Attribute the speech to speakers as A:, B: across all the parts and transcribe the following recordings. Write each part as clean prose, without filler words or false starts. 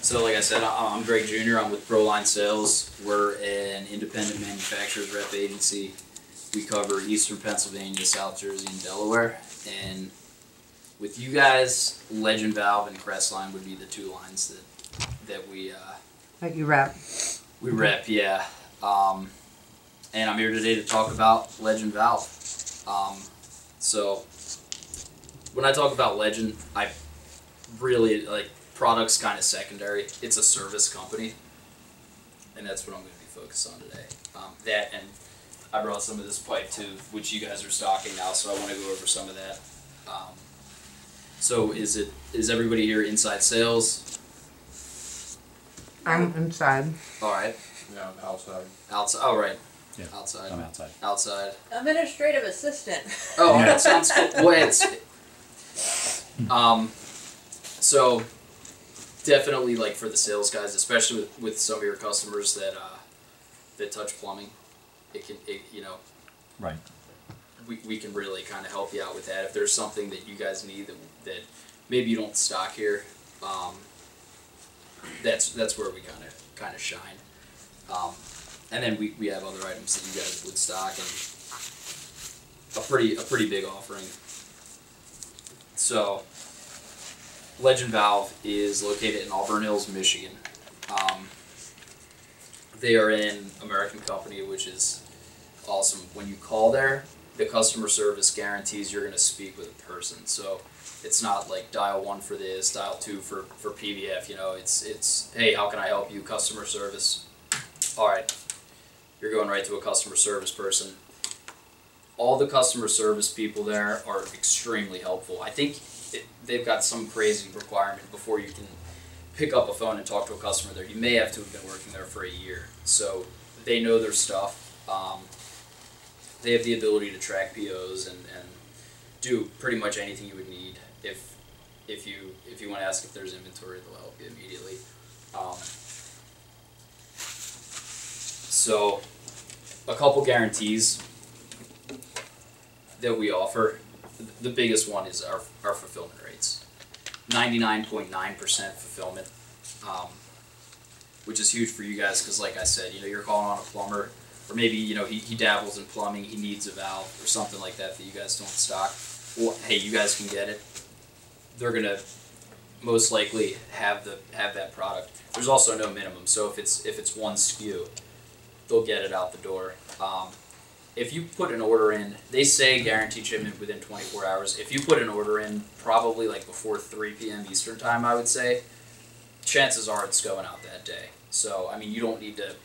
A: So like I said, I'm Greg Jr. I'm with Proline Sales. We're an independent manufacturer's rep agency. We cover Eastern Pennsylvania, South Jersey, and Delaware. And with you guys, Legend Valve and Crestline would be the two lines that we
B: That you rep.
A: We rep, yeah. And I'm here today to talk about Legend Valve. So when I talk about Legend, I really like products kind of secondary. It's a service company, and that's what I'm going to be focused on today. That, and I brought some of this pipe too, which you guys are stocking now, so I want to go over some of that. So is everybody here inside sales?
B: I'm inside.
A: All right.
C: Yeah, I'm outside.
A: Outside. Oh, right.
D: Yeah,
A: outside.
D: I'm outside.
A: Outside.
E: Administrative assistant.
A: Oh, that sounds cool. Well, it's so definitely like for the sales guys, especially with some of your customers that touch plumbing,
D: Right.
A: We can really kind of help you out with that. If there's something that you guys need that maybe you don't stock here, that's where we kind of shine. And then we have other items that you guys would stock, and a pretty big offering. So Legend Valve is located in Auburn Hills, Michigan. They are an American company, which is awesome. When you call there, the customer service guarantees you're going to speak with a person. So it's not like dial 1 for this, dial 2 for PVF. You know, it's hey, how can I help you? Customer service. All right, you're going right to a customer service person. All the customer service people there are extremely helpful. I think they've got some crazy requirement before you can pick up a phone and talk to a customer there. You may have to have been working there for a year. So they know their stuff. They have the ability to track POs and do pretty much anything you would need. If you want to ask if there's inventory, they'll help you immediately. So a couple guarantees that we offer. The biggest one is our fulfillment rates. 99.9% fulfillment, which is huge for you guys because, like I said, you're calling on a plumber, or maybe he dabbles in plumbing, he needs a valve or something like that you guys don't stock. Well, hey, you guys can get it. They're gonna most likely have that product. There's also no minimum, so if it's one SKU, they'll get it out the door. If you put an order in, they say guaranteed shipment within 24 hours. If you put an order in probably like before 3 p.m. Eastern time, I would say, chances are it's going out that day. So, I mean, you don't need to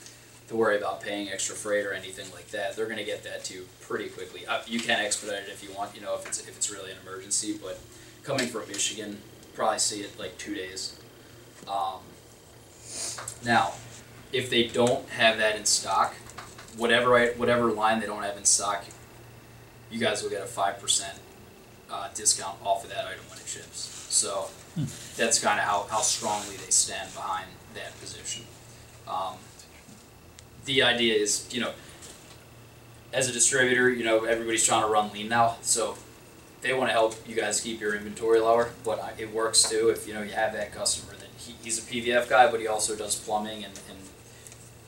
A: worry about paying extra freight or anything like that. They're going to get that to you pretty quickly. You can expedite it if you want, if it's really an emergency, but coming from Michigan, probably see it like 2 days. Now, if they don't have that in stock, whatever line they don't have in stock, you guys will get a 5% discount off of that item when it ships. So that's kind of how strongly they stand behind that position. The idea is, as a distributor, everybody's trying to run lean now, so they want to help you guys keep your inventory lower, but it works too if you have that customer that he's a PVF guy, but he also does plumbing, and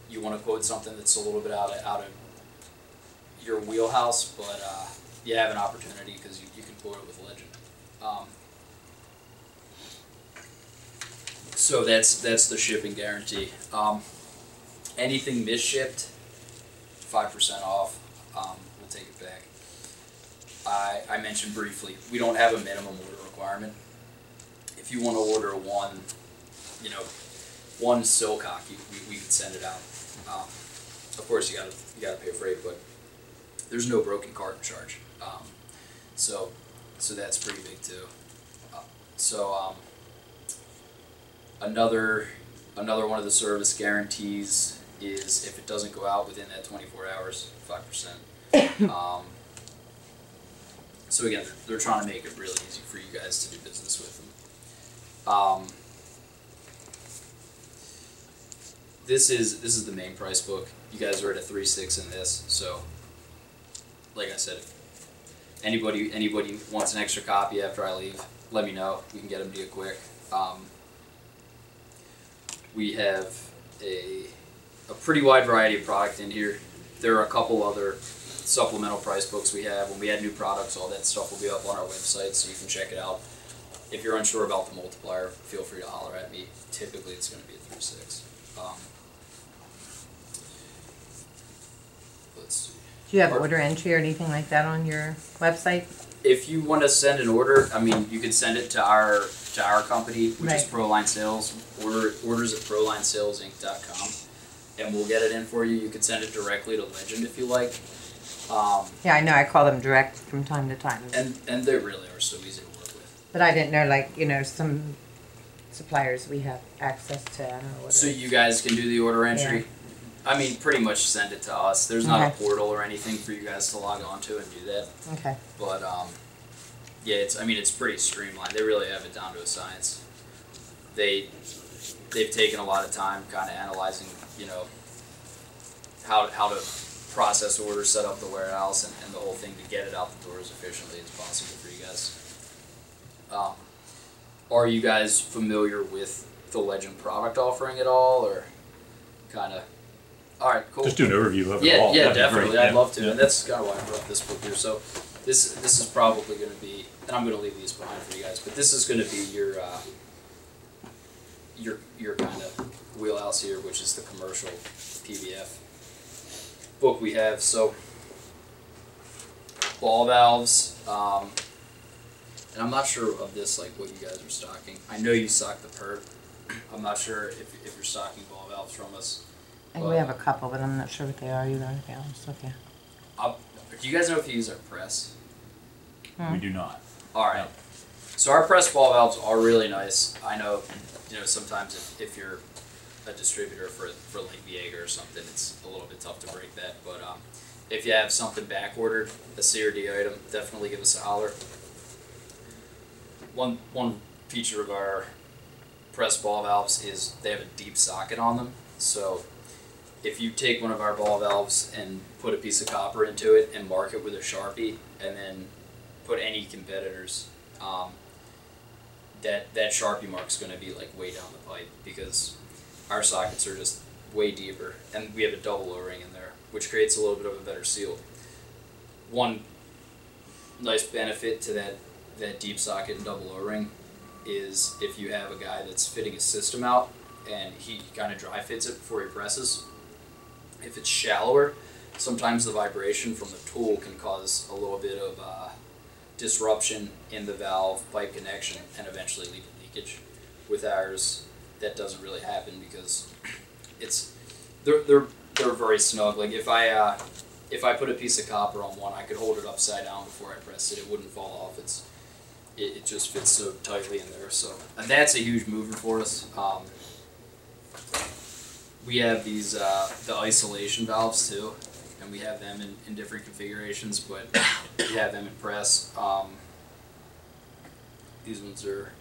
A: you want to quote something that's a little bit out of your wheelhouse, but you have an opportunity because you can quote it with Legend. So that's the shipping guarantee. Anything misshipped, 5% off. We'll take it back. I mentioned briefly, we don't have a minimum order requirement. If you want to order one Silcock, we can send it out. Of course, you gotta pay freight, but there's no broken carton charge. So that's pretty big too. Another one of the service guarantees is if it doesn't go out within that 24 hours, 5%. So again, they're trying to make it really easy for you guys to do business with them. This is the main price book. You guys are at a 3.6 in this, so like I said, anybody wants an extra copy after I leave, let me know. We can get them to you quick. We have a pretty wide variety of product in here. There are a couple other supplemental price books we have. When we add new products, all that stuff will be up on our website, so you can check it out. If you're unsure about the multiplier, feel free to holler at me. Typically, it's going to be a 3.6. Let's see.
B: Do you have order entry or anything like that on your website?
A: If you want to send an order, I mean, you can send it to our company, which is
B: Right.
A: Proline Sales. Orders at ProlineSalesInc.com, and we'll get it in for you. You can send it directly to Legend if you like.
B: Yeah, I know. I call them direct from time to time.
A: And they really are so easy to work with.
B: But I didn't know, like, you know, some suppliers we have access to. I don't know what.
A: So you guys can do the order entry. Yeah. I mean, pretty much send it to us. There's not a portal or anything for you guys to log on to and do that.
B: Okay.
A: But yeah, it's pretty streamlined. They really have it down to a science. They've taken a lot of time kind of analyzing, you know, how to process orders, set up the warehouse, and the whole thing to get it out the door as efficiently as possible for you guys. Are you guys familiar with the Legend product offering at all, or kind of? All right, cool.
C: Just do an overview of it all.
A: Yeah,
C: That'd be
A: definitely.
C: great.
A: I'd
C: Yeah.
A: love to,
C: Yeah.
A: and that's kind of why I brought this book here. So this is probably going to be, and I'm going to leave these behind for you guys, but this is going to be your kind of wheelhouse here, which is the commercial PVF book we have. So ball valves, and I'm not sure of this, like what you guys are stocking. I know you stock the PERT. I'm not sure if you're stocking ball valves from us.
B: I think we have a couple, but I'm not sure what they are either, to be honest with you.
A: Do you guys know if you use our press?
C: We do not.
A: All right. So our press ball valves are really nice. I know, you know, sometimes if you're a distributor for like Viega or something, it's a little bit tough to break that. But if you have something back ordered, a C or D item, definitely give us a holler. One feature of our press ball valves is they have a deep socket on them. So if you take one of our ball valves and put a piece of copper into it and mark it with a Sharpie, and then put any competitors, that Sharpie mark's going to be like way down the pipe, because our sockets are just way deeper, and we have a double O-ring in there, which creates a little bit of a better seal. One nice benefit to that deep socket and double O-ring is if you have a guy that's fitting a system out and he kind of dry fits it before he presses, if it's shallower, sometimes the vibration from the tool can cause a little bit of disruption in the valve pipe connection and eventually lead to leakage. With ours, that doesn't really happen because they're very snug. Like if I put a piece of copper on one, I could hold it upside down before I pressed it. It wouldn't fall off. It just fits so tightly in there. So, and that's a huge mover for us. We have these the isolation valves too, and we have them in different configurations, but we have them in press. These ones are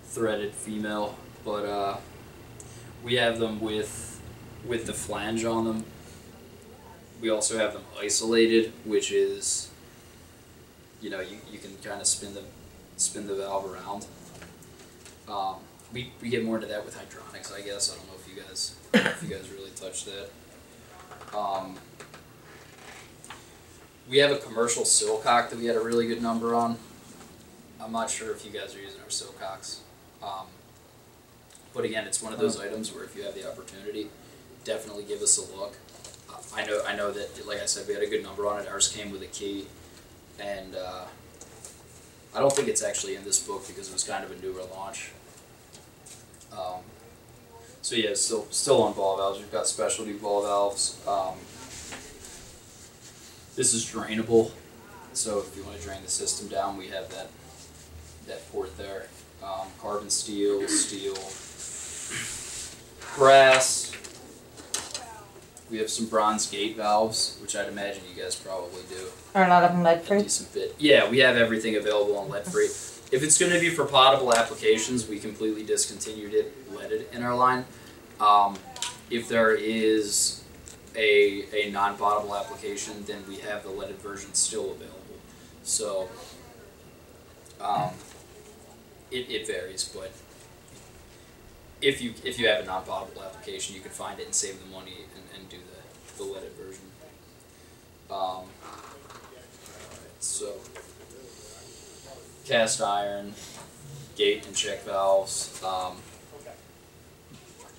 A: threaded female, but we have them with the flange on them. We also have them isolated, which is, you know, you can kind of spin the valve around. We get more into that with hydronics, I guess. I don't know if you guys really touch that. We have a commercial Silcock that we had a really good number on. I'm not sure if you guys are using our Silcocks. But again, it's one of those items where if you have the opportunity, definitely give us a look. I know that, like I said, we had a good number on it. Ours came with a key, and I don't think it's actually in this book because it was kind of a newer launch. So yeah, still on ball valves. We've got specialty ball valves. This is drainable, so if you want to drain the system down, we have that port there. Carbon steel, brass. We have some bronze gate valves, which I'd imagine you guys probably do.
B: Are a lot of them lead
A: A
B: free?
A: decent bit. Yeah, we have everything available on lead free. If it's going to be for potable applications, we completely discontinued it leaded in our line. If there is a non-potable application, then we have the leaded version still available. So it varies, but if you have a non-potable application, you can find it and save the money and do the leaded version. Alright, so cast iron, gate and check valves. I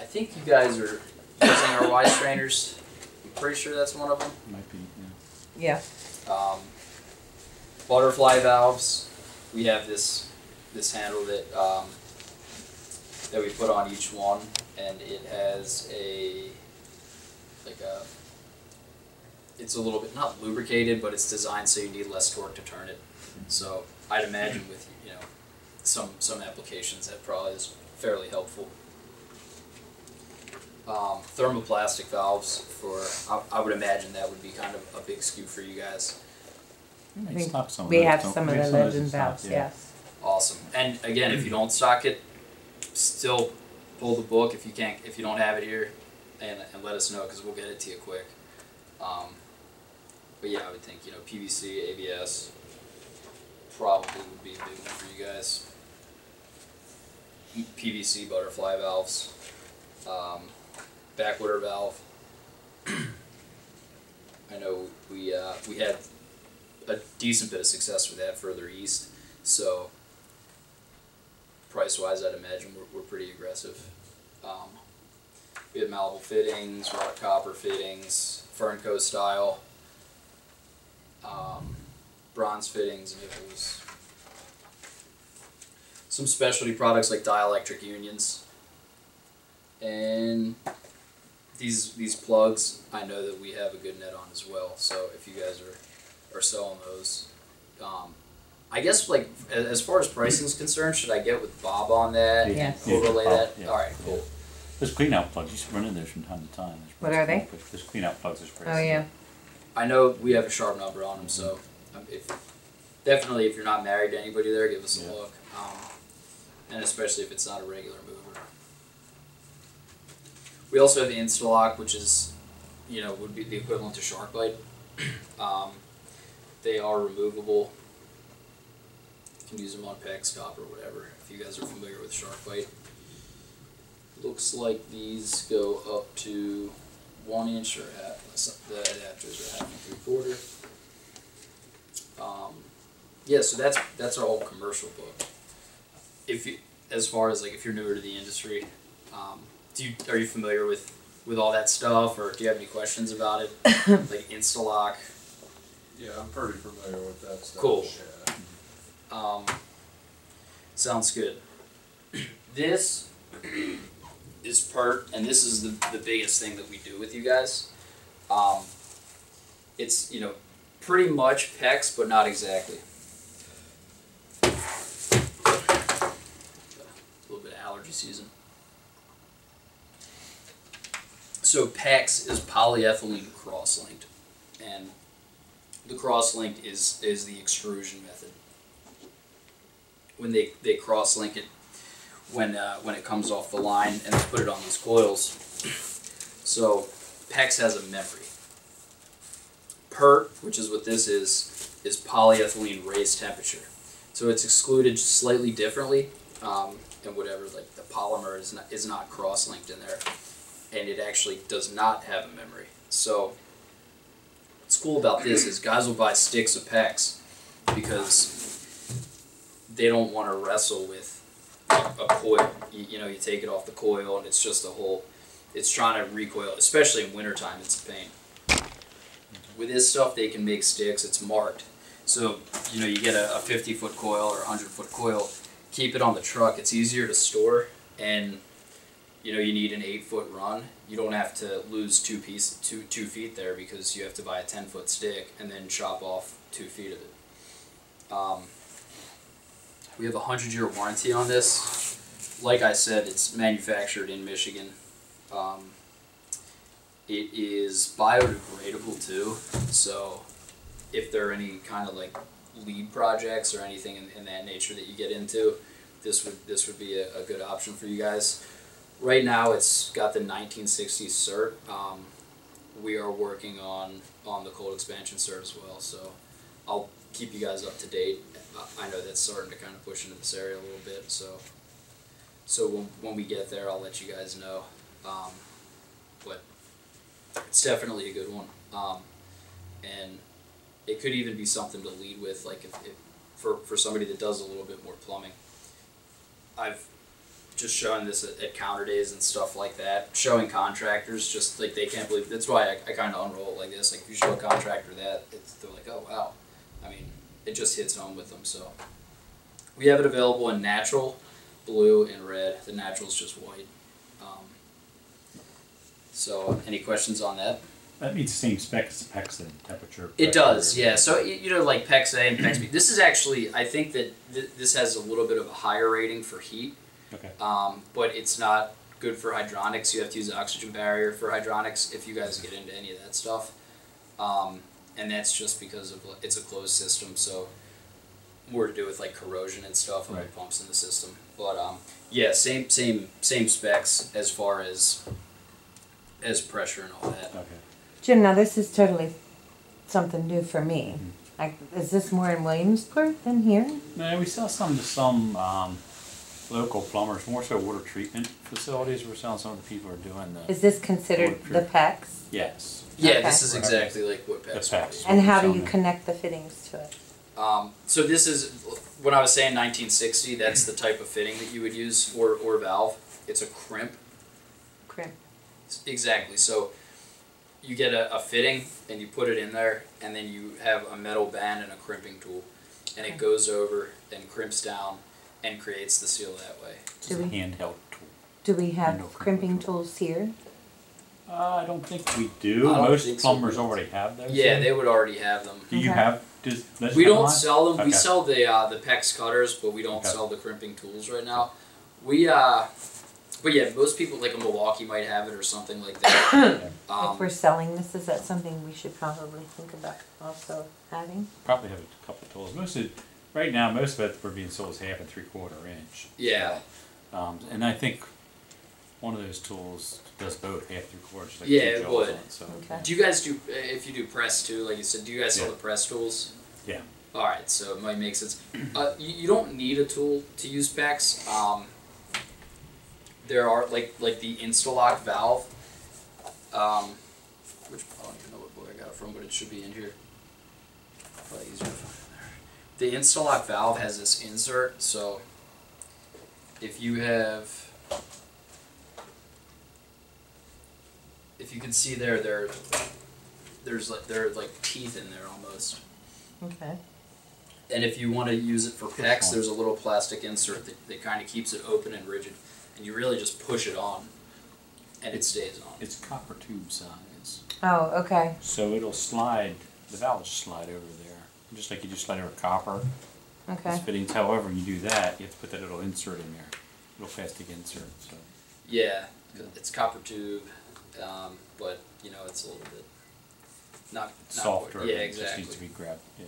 A: think you guys are using our Y strainers. I'm pretty sure that's one of them.
C: Might be, yeah.
B: Yeah.
A: Butterfly valves. We have this handle that that we put on each one, and it has it's a little bit not lubricated, but it's designed so you need less torque to turn it. So I'd imagine with some applications that probably is fairly helpful. Thermoplastic valves I would imagine that would be kind of a big scoop for you guys.
B: I think
C: Stock some of
B: we
C: those,
B: have
C: don't
B: some of
C: we?
B: the
C: Some of those
B: legend
C: in stock,
B: valves,
C: yeah.
B: yes.
A: Awesome. And again, if you don't stock it, still pull the book if you don't have it here, and let us know because we'll get it to you quick. But yeah, I would think PVC, ABS probably would be a big one for you guys. PVC butterfly valves, backwater valve. I know we had a decent bit of success with that further east, so price-wise, I'd imagine we're pretty aggressive. We have malleable fittings, rock copper fittings, Fernco style, bronze fittings, nipples. Some specialty products like dielectric unions, and these plugs. I know that we have a good net on as well. So if you guys are selling those, I guess like as far as pricing is concerned, should I get with Bob on that?
B: Yes.
A: And overlay
C: Yeah,
A: that.
C: yeah.
A: All right, cool.
C: There's clean-out plugs. You should run in there from time to time.
B: What are they?
C: There's clean-out plugs. There's
B: Oh, yeah.
A: I know we have a sharp number on them, so definitely if you're not married to anybody there, give us a
C: Yeah.
A: look, and especially if it's not a regular mover. We also have the Instalock, which is, would be the equivalent to SharkBite. They are removable. You can use them on PEX, copper, whatever. If you guys are familiar with SharkBite, looks like these go up to 1 inch or half. The adapters are 1/2 and 3/4. Yeah, so that's our whole commercial book. As far as like if you're newer to the industry, are you familiar with all that stuff, or do you have any questions about it? Like Instalock.
D: Yeah, I'm pretty familiar with that stuff.
A: Cool.
D: Yeah.
A: Sounds good. This is PERT, and this is the biggest thing that we do with you guys. It's pretty much PEX, but not exactly. A little bit of allergy season. So PEX is polyethylene cross-linked, and the cross-linked is the extrusion method. When they cross-link it, when it comes off the line and they put it on these coils. So PEX has a memory. PERT, which is what this is polyethylene raised temperature. So it's excluded slightly differently, and whatever, like the polymer is not cross-linked in there, and it actually does not have a memory. So what's cool about this is guys will buy sticks of PEX because they don't want to wrestle with a coil. You take it off the coil and it's just it's trying to recoil, especially in wintertime, it's a pain. With this stuff, they can make sticks, it's marked. So, you get a 50-foot coil or a 100-foot coil, keep it on the truck, it's easier to store, and you need an 8-foot run. You don't have to lose 2 feet there because you have to buy a 10-foot stick and then chop off 2 feet of it. We have a 100-year warranty on this. Like I said, it's manufactured in Michigan. It is biodegradable too, so if there are any kind of like lead projects or anything in that nature that you get into, this would be a good option for you guys. Right now, it's got the 1960s cert. We are working on the cold expansion cert as well, so I'll keep you guys up to date. I know that's starting to kind of push into this area a little bit, so So when we get there, I'll let you guys know. But it's definitely a good one. And it could even be something to lead with, like if for somebody that does a little bit more plumbing. I've just shown this at counter days and stuff like that, showing contractors just like they can't believe. That's why I kind of unroll it like this. Like if you show a contractor that, they're like, oh wow. I mean, it just hits home with them. So we have it available in natural, blue, and red. The natural is just white. So any questions on that?
C: That meets the same spec as the PEX then, temperature.
A: It
C: pressure,
A: does, yeah. So you know, like PEX A and PEX B. This is actually, I think that this has a little bit of a higher rating for heat.
C: Okay.
A: But it's not good for hydronics. You have to use the oxygen barrier for hydronics if you guys get into any of that stuff. And that's just because of it's a closed system, so more to do with like corrosion and stuff on the pumps in the system. But yeah, same specs as far as pressure and all that.
C: Okay.
B: Jim, now this is totally something new for me. Like, is this more in Williamsport than here?
C: No, we sell some to some local plumbers, more so water treatment facilities. We're selling some of the people who are doing the.
B: Is this considered the PEX?
C: Yes.
A: Yeah,
B: Okay.
A: this is exactly like what PEX.
C: The PEX.
B: And how do you connect the fittings to it?
A: So this is, when I was saying 1960, that's the type of fitting that you would use, or valve. It's a crimp.
B: Crimp.
A: Exactly. So you get a fitting and you put it in there, and then you have a metal band and a crimping tool, and it goes over and crimps down and creates the seal that way.
C: It's a handheld tool.
B: Do we have
C: No
B: crimping tools here?
C: I don't think we do.
A: I don't
C: Most
A: think so.
C: plumbers already have those.
A: Yeah, they would already have them.
C: Do you
B: Okay.
C: have?
A: We don't sell them.
C: Okay.
A: We sell the PEX cutters, but we don't
C: Okay.
A: sell the crimping tools right now. But yeah, most people like in Milwaukee might have it or something like that.
B: If we're selling this, is that something we should probably think about also having?
C: Probably have a couple of tools. Right now, most of it we're being sold as 1/2 and 3/4 inch.
A: Yeah.
C: And I think one of those tools does both 1/2, 3/4 inch. Like
A: Yeah,
C: two
A: it
C: jaws
A: would.
C: on it, so.
B: Okay.
A: Do you guys do, if you do press too, like you said, do you guys sell
C: Yeah.
A: the press tools?
C: Yeah.
A: Alright, so it might make sense. You don't need a tool to use PEX. There are, like the Instalock valve, which I don't even know what book I got it from, but it should be in here. Probably easier to find in there. The Instalock valve has this insert, so if you can see there are like teeth in there almost.
B: Okay.
A: And if you want to use it for PEX, there's a little plastic insert that kind of keeps it open and rigid. And you really just push it on, and it stays on.
C: It's copper tube size.
B: Oh, okay.
C: So it'll slide, the valve will slide over there. Just like you just slide over copper.
B: Okay.
C: It's fittings. However, you do that, you have to put that little insert in there. Little plastic insert. So.
A: Yeah, it's copper tube, but you know it's a little bit not
C: Softer.
A: Yeah,
C: It just
A: exactly.
C: needs to be grabbed. Yeah.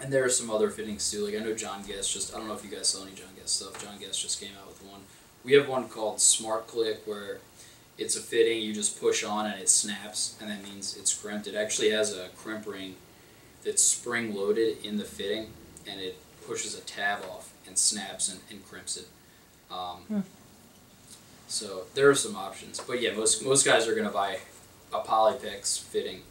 A: And there are some other fittings too. Like I know John Guest I don't know if you guys sell any John Guest stuff. John Guest just came out with one. We have one called Smart Click where it's a fitting you just push on and it snaps, and that means it's crimped. It actually has a crimp ring that's spring loaded in the fitting, and it pushes a tab off and snaps and crimps it. So there are some options, but yeah, most guys are gonna buy a Polypex fitting,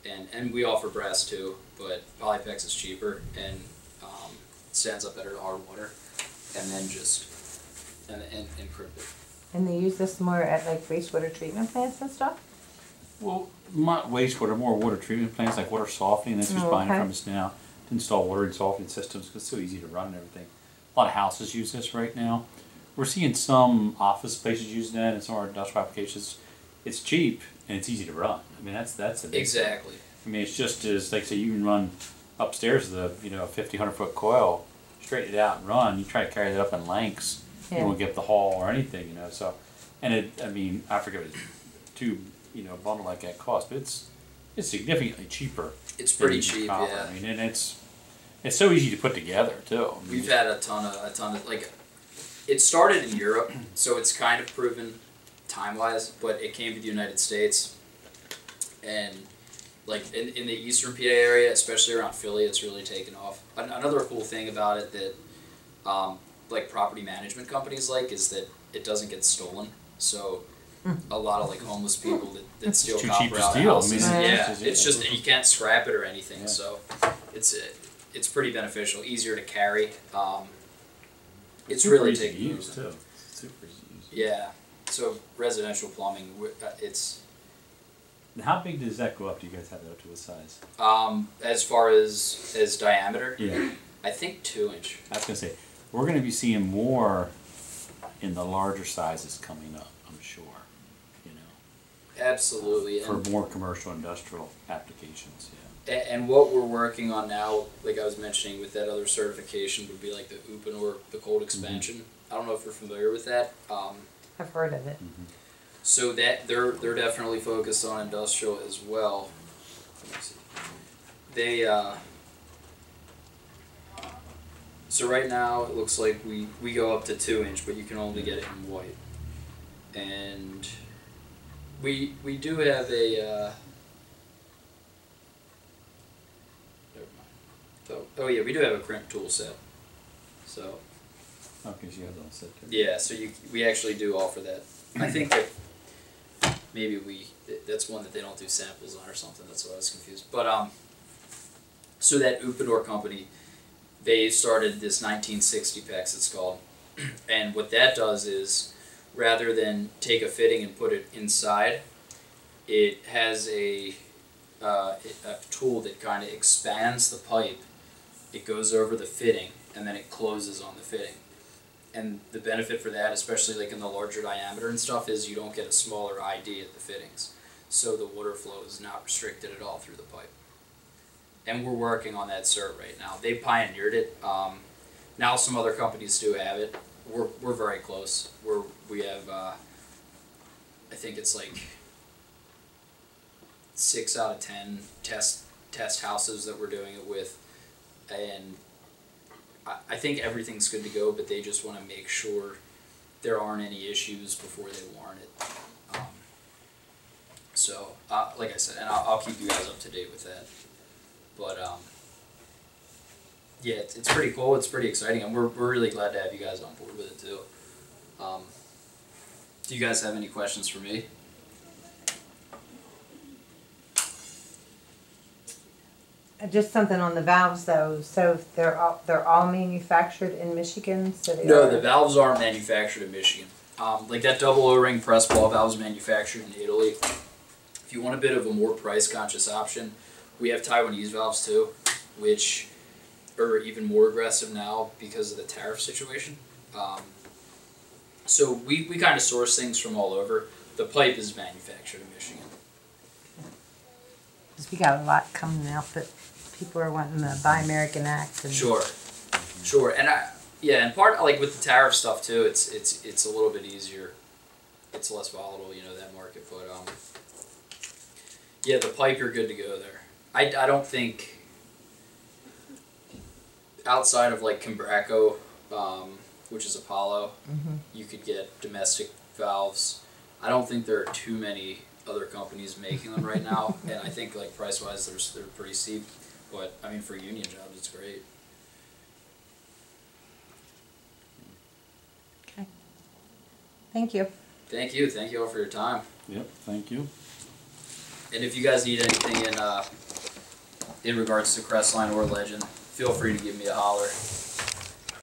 A: and we offer brass too, but Polypex is cheaper and stands up better to hard water, and then just and crimp it.
B: And they use this more at like wastewater treatment plants and stuff?
C: Well, not wastewater, more water treatment plants like water softening. That's who's buying it
B: okay.
C: from us now. To install water and softening systems because it's so easy to run and everything. A lot of houses use this right now. We're seeing some office places using that and some of our industrial applications. It's cheap and it's easy to run. I mean, that's the big
A: Exactly.
C: thing. I mean, it's just as like say you can run upstairs with a 50, 100-foot coil, straighten it out and run. You try to carry that up in lengths, you won't get the haul or anything, So, and I forget what tube bundle like that costs, but it's significantly cheaper.
A: It's pretty
C: than
A: cheap,
C: copper.
A: yeah.
C: I mean, and it's so easy to put together too. I mean,
A: We've had a ton of like, it started in Europe, so it's kind of proven time-wise, but it came to the United States, and like in the eastern PA area, especially around Philly, it's really taken off. Another cool thing about it that like property management companies like is that it doesn't get stolen. So a lot of like homeless people that steal
C: It's too cheap
A: copper
C: to
A: out of
C: steal. I
A: houses.
C: mean,
A: It's just and you can't scrap it or anything.
C: Yeah.
A: So it's pretty beneficial, easier to carry. It's
C: super
A: really
C: easy to
A: taking
C: use too. It's super easy to use.
A: Yeah. So residential plumbing, it's
C: And how big does that go up? Do you guys have that up to what size?
A: as far as diameter,
C: Yeah.
A: I think 2-inch.
C: I was gonna say, we're gonna be seeing more in the larger sizes coming up, I'm sure, you know,
A: Absolutely.
C: for
A: And,
C: more commercial industrial applications, yeah.
A: and what we're working on now, like I was mentioning with that other certification, would be like the Uponor, the cold expansion. I don't know if you're familiar with that.
B: I've heard of it.
A: So that they're definitely focused on industrial as well. Let me see. They so right now it looks like we go up to 2-inch, but you can only get it in white. And we do have a never mind. Oh yeah, we do have a crimp tool set. So
C: Okay, so you have those set there.
A: yeah, so we actually do offer that. I think that maybe that's one that they don't do samples on or something. That's why I was confused. But so that Upador company, they started this 1960 PEX, it's called, and what that does is, rather than take a fitting and put it inside, it has a tool that kind of expands the pipe. It goes over the fitting and then it closes on the fitting. And the benefit for that, especially like in the larger diameter and stuff, is you don't get a smaller ID at the fittings. So the water flow is not restricted at all through the pipe. And we're working on that cert right now. They pioneered it. Now some other companies do have it. We're very close. We have I think it's like 6 out of 10 test houses that we're doing it with, and I think everything's good to go, but they just want to make sure there aren't any issues before they warrant it. So, like I said, and I'll keep you guys up to date with that. But yeah, it's pretty cool. It's pretty exciting, and we're really glad to have you guys on board with it too. Do you guys have any questions for me?
B: Just something on the valves though. So they're all manufactured in Michigan. So they
A: No,
B: are,
A: the valves aren't manufactured in Michigan. Like that double O-ring press ball valve is manufactured in Italy. If you want a bit of a more price-conscious option, we have Taiwanese valves too, which are even more aggressive now because of the tariff situation. So we kind of source things from all over. The pipe is manufactured in Michigan.
B: 'cause we got a lot coming out that people are wanting the Buy American Act. And
A: Sure, and and part like with the tariff stuff too, it's a little bit easier. It's less volatile, you know, that market. But yeah, the pipe, you're good to go there. I don't think outside of like Combraco, which is Apollo, you could get domestic valves. I don't think there are too many other companies making them right now, and I think like price wise they're pretty steep. But I mean, for union jobs, it's great.
B: Okay. Thank you.
A: Thank you all for your time.
C: Yep, thank you.
A: And if you guys need anything in regards to Crestline or Legend, feel free to give me a holler.